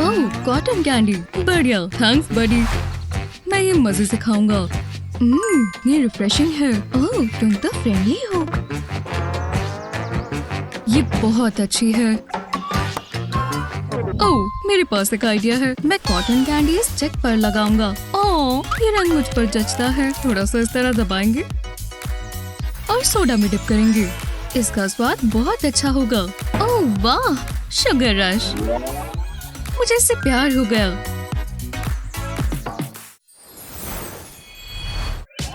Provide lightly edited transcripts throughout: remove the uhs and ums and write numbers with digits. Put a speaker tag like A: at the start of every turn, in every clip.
A: ओह, cotton candy, बढ़िया, thanks बडी। मैं ये मजे से खाऊंगा। ये रिफ्रेशिंग है। ओह, तुम तो फ्रेंडली हो। ये बहुत अच्छी है। ओह, मेरे पास एक आइडिया है। मैं कॉटन कैंडी इस चेक पर लगाऊंगा। ओह, ये रंग मुझ पर जचता है। थोड़ा सा इस तरह दबाएंगे और सोडा में डिप करेंगे। इसका स्वाद बहुत अच्छा होगा। ओह वाह, शुगर रश। मुझे इससे प्यार हो गया।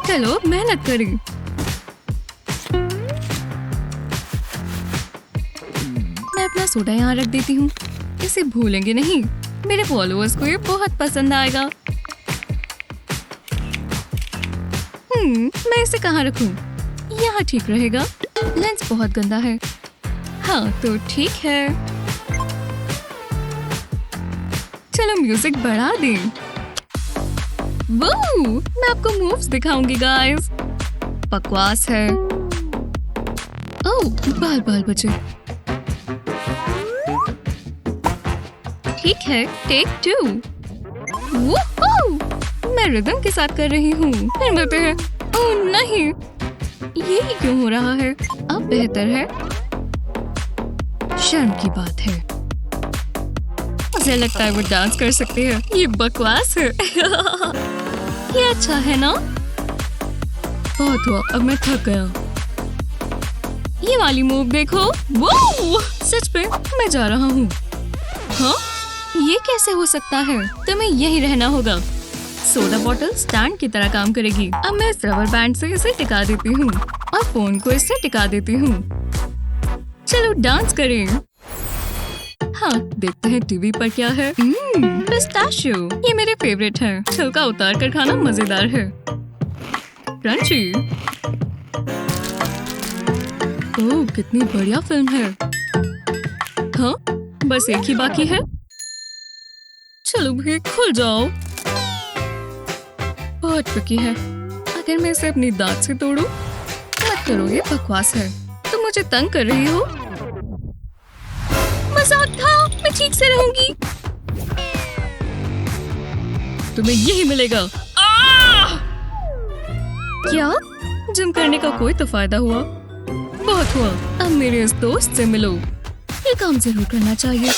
A: चलो मेहनत करें। मैं अपना सोडा यहाँ रख देती हूँ। इसे भूलेंगे नहीं। मेरे फॉलोअर्स को ये बहुत पसंद आएगा। मैं इसे कहाँ रखूं? यहाँ ठीक रहेगा। लेंस बहुत गंदा है। हाँ तो ठीक है। चलो म्यूजिक बढ़ा दें। वो, मैं आपको मूव्स दिखाऊंगी गाइस। बकवास है। ओह, बाल बाल बचे। ठीक है, टेक 2। मैं रिदम के साथ कर रही हूँ। फिर मिलते हैं। ओह नहीं, ये क्यों हो रहा है? अब बेहतर है। शर्म की बात है। मुझे लगता है वो डांस कर सकती है। ये बकवास है। ये अच्छा है ना? बहुत हुआ, अब मैं थक गया। ये वाली मूव देखो। वो सच में मैं जा रहा हूँ। हाँ, ये कैसे हो सकता है? तुम्हें यही रहना होगा। सोडा बॉटल स्टैंड की तरह काम करेगी। अब मैं इस रबर बैंड से इसे टिका देती हूँ और फोन को इससे टिका देती हूँ। चलो डांस करें। हाँ, देखते हैं टीवी पर क्या है। पिस्ताशियो, ये मेरे फेवरेट है। छिलका उतार कर खाना मजेदार है। क्रंची। ओह, कितनी बढ़िया फिल्म है। हाँ, बस एक ही बाकी है। चलो भी खुल जाओ। बहुत ट्रिकी है। अगर मैं इसे अपनी दांत से तोड़ूं? मत करो, ये बकवास है। तुम मुझे तंग कर रही हो। मजाक था, मैं ठीक से रहूंगी। तुम्हें यही मिलेगा। क्या? जिम करने का कोई तो फायदा हुआ। बहुत हुआ। अब मेरे इस दोस्त से मिलो। ये काम जरूर करना चाहिए।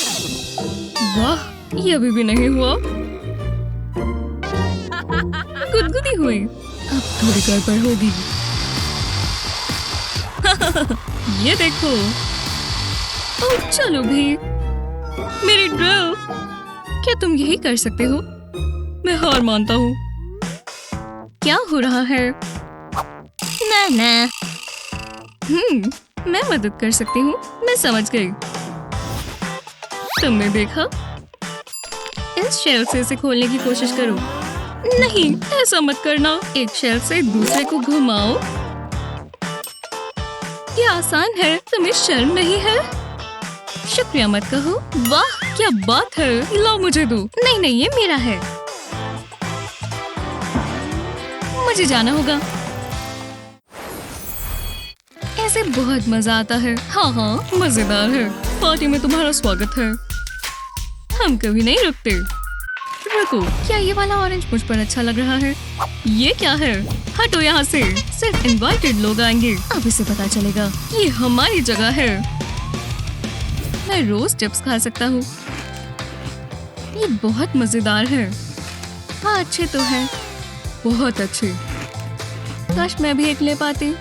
A: वाह, ये अभी भी नहीं हुआ। गुदगुदी हुई। अब थोड़ी गड़बड़ होगी। ये देखो। ओह, चलो भी। मेरी ड्रिल। क्या तुम यही कर सकते हो? मैं हार मानता हूँ। क्या हो रहा है? ना। मैं मदद कर सकती हूँ। मैं समझ गई। तुमने देखा? इस शेल्फ से इसे खोलने की कोशिश करो। नहीं, ऐसा मत करना। एक शेल्फ से दूसरे को घुमाओ। ये आसान है। तुम्हें शर्म नहीं है? शुक्रिया मत कहो। वाह, क्या बात है। लो मुझे दो। नहीं, ये मेरा है। मुझे जाना होगा। ऐसे बहुत मजा आता है। हाँ, मजेदार है। पार्टी में तुम्हारा स्वागत है। हम कभी नहीं रुकते। रुको, क्या ये वाला ऑरेंज मुझ पर अच्छा लग रहा है? ये क्या है? हटो यहाँ से। सिर्फ इनवाइटेड लोग आएंगे। अब इसे पता चलेगा ये हमारी जगह है। मैं रोज चिप्स खा सकता हूँ। ये बहुत मजेदार है। हाँ, अच्छे तो हैं। बहुत अच्छे। काश मैं भी एक ले पाती।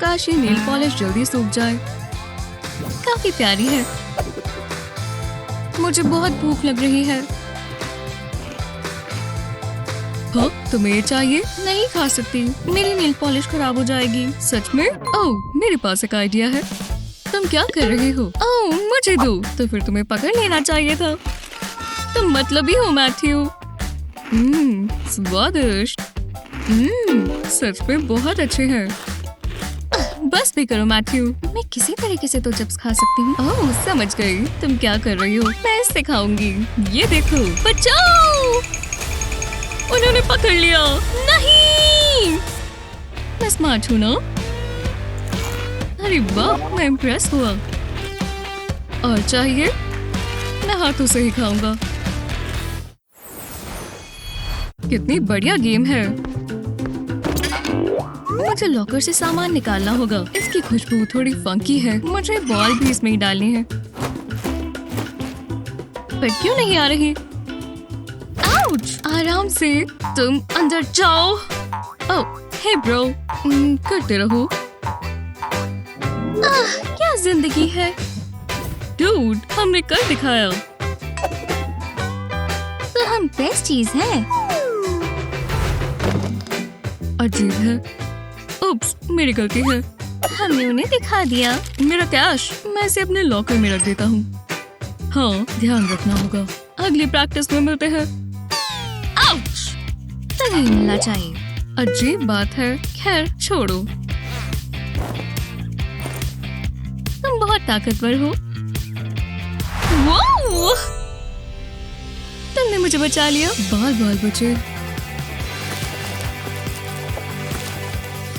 A: काश ये नेल पॉलिश जल्दी सूख जाए। काफी प्यारी है। मुझे बहुत भूख लग रही है। हाँ, तुम्हें ये चाहिए? नहीं खा सकती। मेरी नेल पॉलिश खराब हो जाएगी। सच में? ओह, मेरे पास एक आइडिया है। तुम क्या कर रहे हो? ओह, मुझे दो। तो फिर तुम्हें पकड़ लेना चाहिए था। तुम मतलबी हो मैथ्यू। स्वादिष्ट। सच में बहुत अच्छे हैं। बस भी करो मैथ्यू। मैं किसी तरीके से तो चिप्स खा सकती हूँ। ओह, समझ गई। तुम क्या कर रही हो? मैं इससे खाऊंगी। ये देखो। बचाओ! उन्होंने पकड़ लिया। नहीं, मैं स्मार्ट हूँ ना? अरे वाह, मैं इम्प्रेस हुआ। और चाहिए? मैं हाथों से ही खाऊंगा। कितनी बढ़िया गेम है। मुझे लॉकर से सामान निकालना होगा। इसकी खुशबू थोड़ी फंकी है। मुझे बॉल भी इसमें ही डालनी है। पर क्यों नहीं आ रही? आउच! आराम से, तुम अंदर जाओ। ओह, हे ब्रो, करते रहो। क्या जिंदगी है। डूड, हमने कर दिखाया। तो हम बेस्ट चीज हैं। अजीब है। उप्स, मेरी गलती है। हमने उन्हें दिखा दिया। मेरा कैश, मैं इसे अपने लॉकर में रख देता हूँ। हाँ, ध्यान रखना होगा। अगली प्रैक्टिस में मिलते हैं। आउच! तो नहीं मिलना चाहिए। अजीब बात है। खैर, छोड़ो। तुम बहुत ताकतवर हो। वाह! तुमने मुझे बचा लिया। बाल बचे।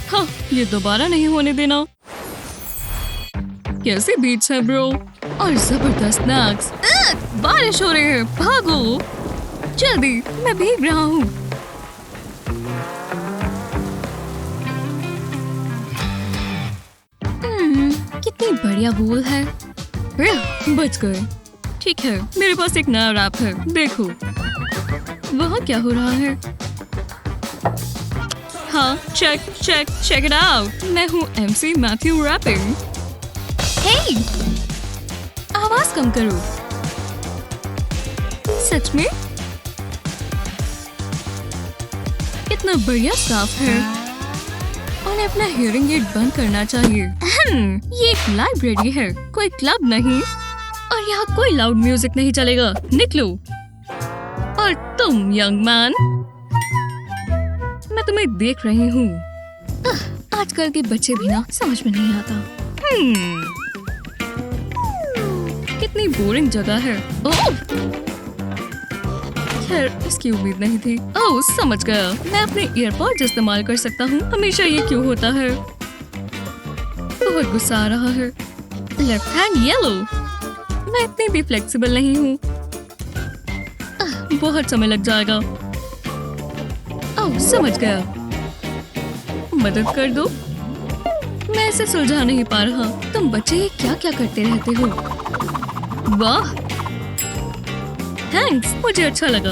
A: हाँ, ये दोबारा नहीं होने देना। कैसे बीट्स है ब्रो, और जबरदस्त स्नैक्स। बारिश हो रही है, भागो जल्दी, मैं भीग रहा हूँ। कितनी बढ़िया बॉल है। बच गए। ठीक है, मेरे पास एक नया रैप है, देखो। वहाँ क्या हो रहा है? हाँ, चेक इट आउट। मैं हूँ MC मैथ्यू रैपिंग। हे, आवाज कम करो। सच में? कितना बढ़िया स्टाफ है। उन्हें अपना हियरिंग एड बंद करना चाहिए। ये एक लाइब्रेरी है, कोई क्लब नहीं। और यहाँ कोई लाउड म्यूजिक नहीं चलेगा। निकलो। और तुम यंग मैन, मैं तुम्हें देख रही हूँ। आजकल के बच्चे भी ना समझ में नहीं आता। कितनी बोरिंग जगह है। ओह, खैर, इसकी उम्मीद नहीं थी। ओह, समझ गया। मैं अपने ईयरपॉड्स इस्तेमाल कर सकता हूँ। हमेशा ये क्यों होता है? बहुत गुस्सा आ रहा है। Left hand yellow. मैं इतनी भी फ्लेक्सिबल नहीं हूँ। बहुत समय लग जाएगा। ओह, समझ गया। मदद कर दो। मैं इसे सुलझा नहीं पा रहा। तुम बच्चे ये क्या क्या करते रहते हो? वाह, थैंक्स, मुझे अच्छा लगा।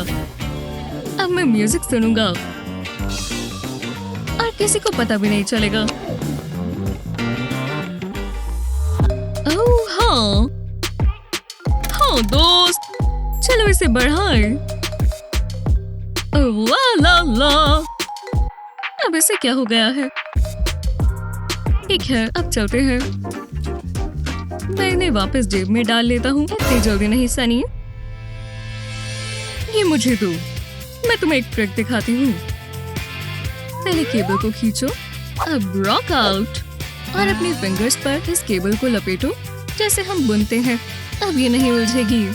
A: अब मैं म्यूजिक सुनूंगा और किसी को पता भी नहीं चलेगा। ओह हाँ दोस्त, चलो इसे बढ़ाएं। वाह ला ला। अब इसे क्या हो गया है? ठीक है, अब चलते हैं। मैं इन्हें वापस जेब में डाल लेता हूँ। इतनी जल्दी नहीं सनी। ये मुझे दो, मैं तुम्हें एक ट्रिक दिखाती हूँ। पहले केबल को खींचो, अब रॉक आउट, और अपनी फिंगर्स पर इस केबल को लपेटो जैसे हम बुनते हैं। अब ये नहीं उलझेगी।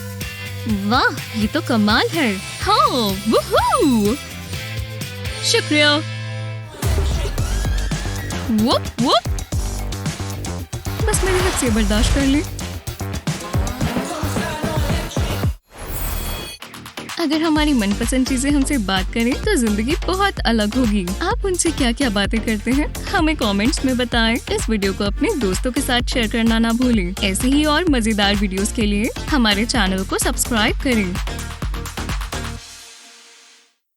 A: वाह, ये तो कमाल है। हाँ, वूहू! शुक्रिया। वुप वुप। बस मेरे हाथ से बर्दाश्त कर ले। अगर हमारी मनपसंद चीजें हमसे बात करें तो जिंदगी बहुत अलग होगी। आप उनसे क्या क्या बातें करते हैं, हमें कमेंट्स में बताएं। इस वीडियो को अपने दोस्तों के साथ शेयर करना ना भूलें। ऐसे ही और मजेदार वीडियोस के लिए हमारे चैनल को सब्सक्राइब करें।